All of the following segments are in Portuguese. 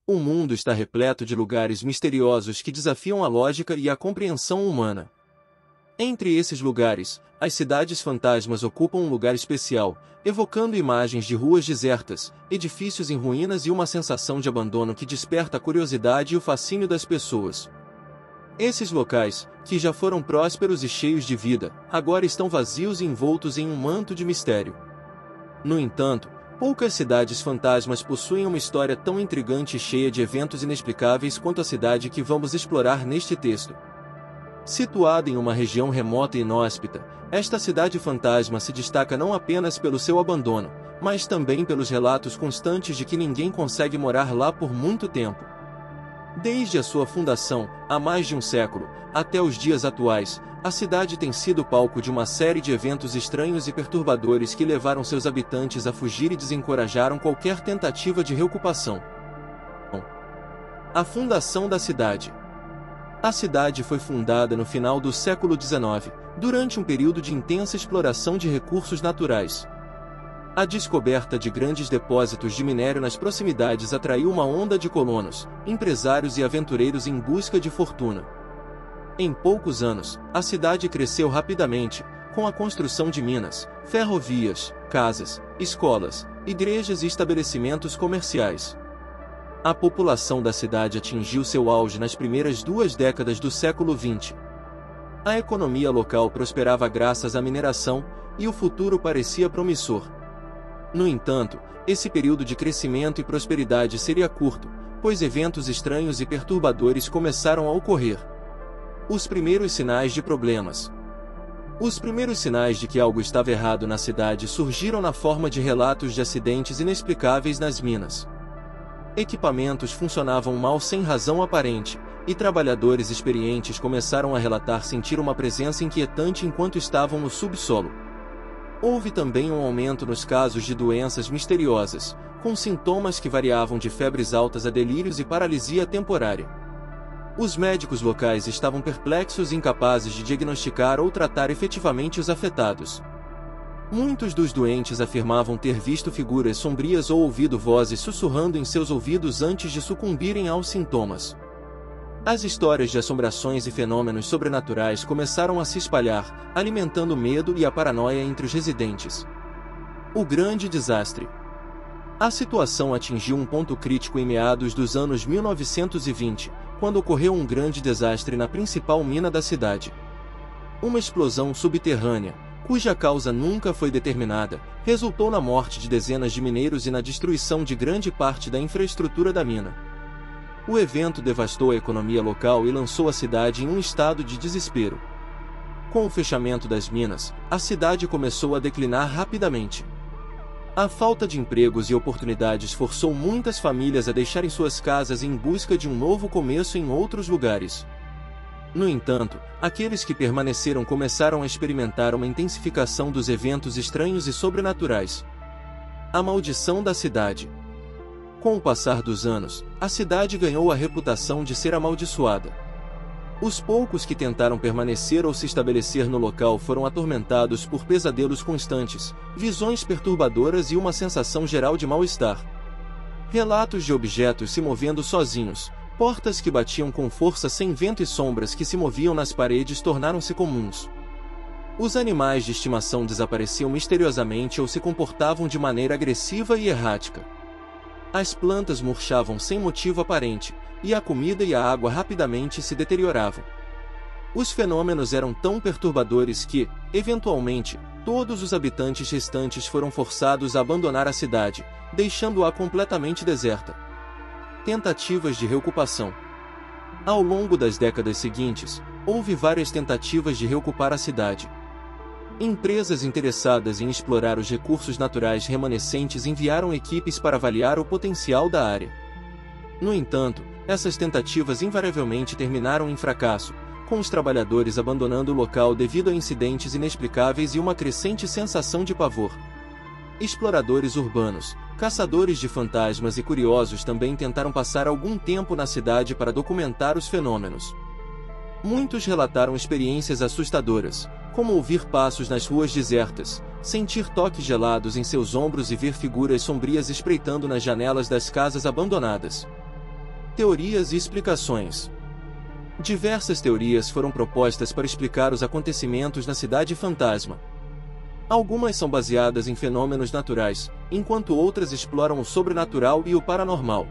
O mundo está repleto de lugares misteriosos que desafiam a lógica e a compreensão humana. Entre esses lugares, as cidades fantasmas ocupam um lugar especial, evocando imagens de ruas desertas, edifícios em ruínas e uma sensação de abandono que desperta a curiosidade e o fascínio das pessoas. Esses locais, que já foram prósperos e cheios de vida, agora estão vazios e envoltos em um manto de mistério. No entanto, poucas cidades fantasmas possuem uma história tão intrigante e cheia de eventos inexplicáveis quanto a cidade que vamos explorar neste texto. Situada em uma região remota e inóspita, esta cidade fantasma se destaca não apenas pelo seu abandono, mas também pelos relatos constantes de que ninguém consegue morar lá por muito tempo. Desde a sua fundação, há mais de um século, até os dias atuais, a cidade tem sido palco de uma série de eventos estranhos e perturbadores que levaram seus habitantes a fugir e desencorajaram qualquer tentativa de reocupação. A fundação da cidade. A cidade foi fundada no final do século XIX, durante um período de intensa exploração de recursos naturais. A descoberta de grandes depósitos de minério nas proximidades atraiu uma onda de colonos, empresários e aventureiros em busca de fortuna. Em poucos anos, a cidade cresceu rapidamente, com a construção de minas, ferrovias, casas, escolas, igrejas e estabelecimentos comerciais. A população da cidade atingiu seu auge nas primeiras 2 décadas do século XX. A economia local prosperava graças à mineração, e o futuro parecia promissor. No entanto, esse período de crescimento e prosperidade seria curto, pois eventos estranhos e perturbadores começaram a ocorrer. Os primeiros sinais de problemas. Os primeiros sinais de que algo estava errado na cidade surgiram na forma de relatos de acidentes inexplicáveis nas minas. Equipamentos funcionavam mal sem razão aparente, e trabalhadores experientes começaram a relatar sentir uma presença inquietante enquanto estavam no subsolo. Houve também um aumento nos casos de doenças misteriosas, com sintomas que variavam de febres altas a delírios e paralisia temporária. Os médicos locais estavam perplexos e incapazes de diagnosticar ou tratar efetivamente os afetados. Muitos dos doentes afirmavam ter visto figuras sombrias ou ouvido vozes sussurrando em seus ouvidos antes de sucumbirem aos sintomas. As histórias de assombrações e fenômenos sobrenaturais começaram a se espalhar, alimentando o medo e a paranoia entre os residentes. O grande desastre. A situação atingiu um ponto crítico em meados dos anos 1920, quando ocorreu um grande desastre na principal mina da cidade. Uma explosão subterrânea, cuja causa nunca foi determinada, resultou na morte de dezenas de mineiros e na destruição de grande parte da infraestrutura da mina. O evento devastou a economia local e lançou a cidade em um estado de desespero. Com o fechamento das minas, a cidade começou a declinar rapidamente. A falta de empregos e oportunidades forçou muitas famílias a deixarem suas casas em busca de um novo começo em outros lugares. No entanto, aqueles que permaneceram começaram a experimentar uma intensificação dos eventos estranhos e sobrenaturais. A maldição da cidade. Com o passar dos anos, a cidade ganhou a reputação de ser amaldiçoada. Os poucos que tentaram permanecer ou se estabelecer no local foram atormentados por pesadelos constantes, visões perturbadoras e uma sensação geral de mal-estar. Relatos de objetos se movendo sozinhos, portas que batiam com força sem vento e sombras que se moviam nas paredes tornaram-se comuns. Os animais de estimação desapareciam misteriosamente ou se comportavam de maneira agressiva e errática. As plantas murchavam sem motivo aparente, e a comida e a água rapidamente se deterioravam. Os fenômenos eram tão perturbadores que, eventualmente, todos os habitantes restantes foram forçados a abandonar a cidade, deixando-a completamente deserta. Tentativas de reocupação. Ao longo das décadas seguintes, houve várias tentativas de reocupar a cidade. Empresas interessadas em explorar os recursos naturais remanescentes enviaram equipes para avaliar o potencial da área. No entanto, essas tentativas invariavelmente terminaram em fracasso, com os trabalhadores abandonando o local devido a incidentes inexplicáveis e uma crescente sensação de pavor. Exploradores urbanos, caçadores de fantasmas e curiosos também tentaram passar algum tempo na cidade para documentar os fenômenos. Muitos relataram experiências assustadoras, como ouvir passos nas ruas desertas, sentir toques gelados em seus ombros e ver figuras sombrias espreitando nas janelas das casas abandonadas. Teorias e explicações. Diversas teorias foram propostas para explicar os acontecimentos na Cidade Fantasma. Algumas são baseadas em fenômenos naturais, enquanto outras exploram o sobrenatural e o paranormal.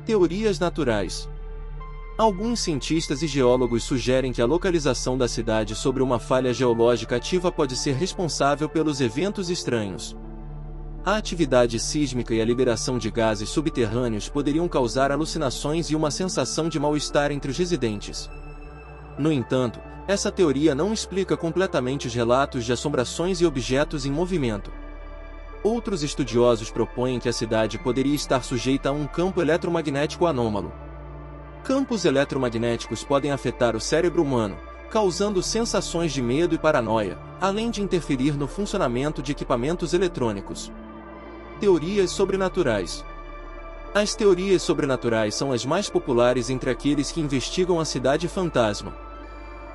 Teorias naturais. Alguns cientistas e geólogos sugerem que a localização da cidade sobre uma falha geológica ativa pode ser responsável pelos eventos estranhos. A atividade sísmica e a liberação de gases subterrâneos poderiam causar alucinações e uma sensação de mal-estar entre os residentes. No entanto, essa teoria não explica completamente os relatos de assombrações e objetos em movimento. Outros estudiosos propõem que a cidade poderia estar sujeita a um campo eletromagnético anômalo. Campos eletromagnéticos podem afetar o cérebro humano, causando sensações de medo e paranoia, além de interferir no funcionamento de equipamentos eletrônicos. Teorias sobrenaturais. As teorias sobrenaturais são as mais populares entre aqueles que investigam a Cidade Fantasma.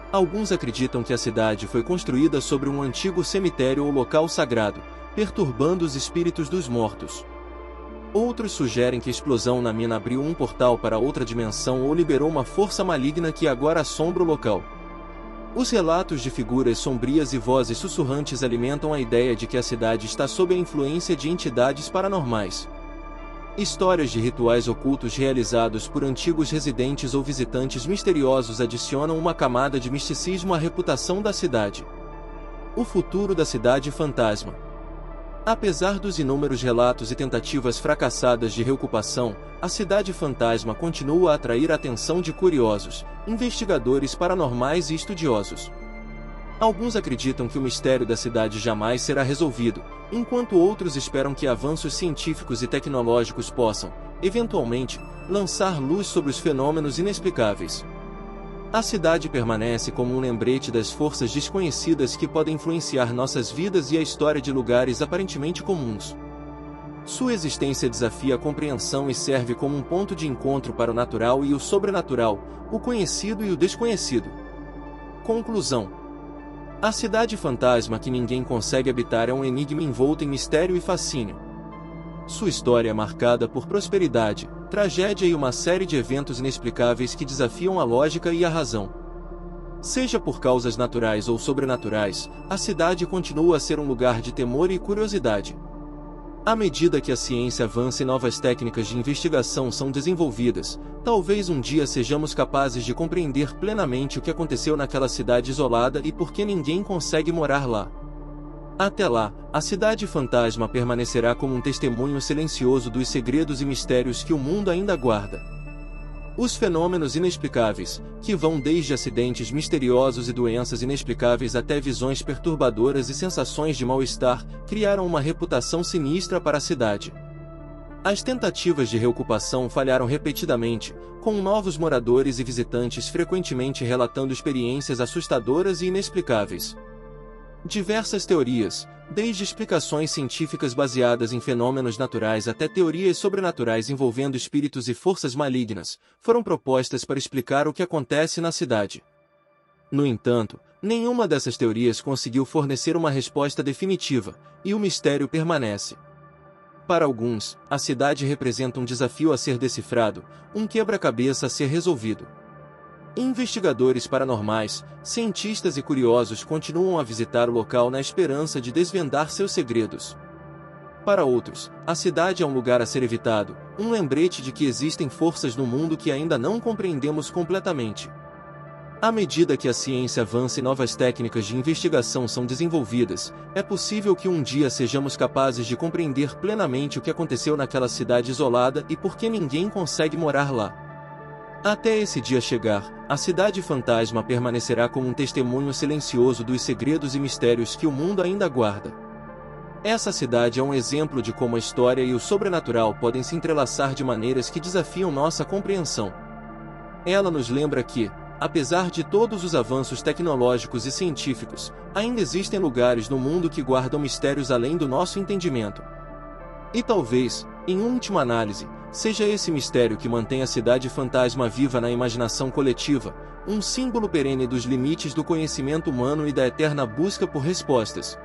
Alguns acreditam que a cidade foi construída sobre um antigo cemitério ou local sagrado, perturbando os espíritos dos mortos. Outros sugerem que a explosão na mina abriu um portal para outra dimensão ou liberou uma força maligna que agora assombra o local. Os relatos de figuras sombrias e vozes sussurrantes alimentam a ideia de que a cidade está sob a influência de entidades paranormais. Histórias de rituais ocultos realizados por antigos residentes ou visitantes misteriosos adicionam uma camada de misticismo à reputação da cidade. O futuro da Cidade Fantasma. Apesar dos inúmeros relatos e tentativas fracassadas de reocupação, a Cidade Fantasma continua a atrair a atenção de curiosos, investigadores paranormais e estudiosos. Alguns acreditam que o mistério da cidade jamais será resolvido, enquanto outros esperam que avanços científicos e tecnológicos possam, eventualmente, lançar luz sobre os fenômenos inexplicáveis. A cidade permanece como um lembrete das forças desconhecidas que podem influenciar nossas vidas e a história de lugares aparentemente comuns. Sua existência desafia a compreensão e serve como um ponto de encontro para o natural e o sobrenatural, o conhecido e o desconhecido. Conclusão. A Cidade Fantasma que ninguém consegue habitar é um enigma envolto em mistério e fascínio. Sua história é marcada por prosperidade, tragédia e uma série de eventos inexplicáveis que desafiam a lógica e a razão. Seja por causas naturais ou sobrenaturais, a cidade continua a ser um lugar de temor e curiosidade. À medida que a ciência avança e novas técnicas de investigação são desenvolvidas, talvez um dia sejamos capazes de compreender plenamente o que aconteceu naquela cidade isolada e por que ninguém consegue morar lá. Até lá, a Cidade Fantasma permanecerá como um testemunho silencioso dos segredos e mistérios que o mundo ainda guarda. Os fenômenos inexplicáveis, que vão desde acidentes misteriosos e doenças inexplicáveis até visões perturbadoras e sensações de mal-estar, criaram uma reputação sinistra para a cidade. As tentativas de reocupação falharam repetidamente, com novos moradores e visitantes frequentemente relatando experiências assustadoras e inexplicáveis. Diversas teorias, desde explicações científicas baseadas em fenômenos naturais até teorias sobrenaturais envolvendo espíritos e forças malignas, foram propostas para explicar o que acontece na cidade. No entanto, nenhuma dessas teorias conseguiu fornecer uma resposta definitiva, e o mistério permanece. Para alguns, a cidade representa um desafio a ser decifrado, um quebra-cabeça a ser resolvido. Investigadores paranormais, cientistas e curiosos continuam a visitar o local na esperança de desvendar seus segredos. Para outros, a cidade é um lugar a ser evitado, um lembrete de que existem forças no mundo que ainda não compreendemos completamente. À medida que a ciência avança e novas técnicas de investigação são desenvolvidas, é possível que um dia sejamos capazes de compreender plenamente o que aconteceu naquela cidade isolada e por que ninguém consegue morar lá. Até esse dia chegar, a Cidade Fantasma permanecerá como um testemunho silencioso dos segredos e mistérios que o mundo ainda guarda. Essa cidade é um exemplo de como a história e o sobrenatural podem se entrelaçar de maneiras que desafiam nossa compreensão. Ela nos lembra que, apesar de todos os avanços tecnológicos e científicos, ainda existem lugares no mundo que guardam mistérios além do nosso entendimento. E talvez, em última análise, seja esse mistério que mantém a Cidade Fantasma viva na imaginação coletiva, um símbolo perene dos limites do conhecimento humano e da eterna busca por respostas.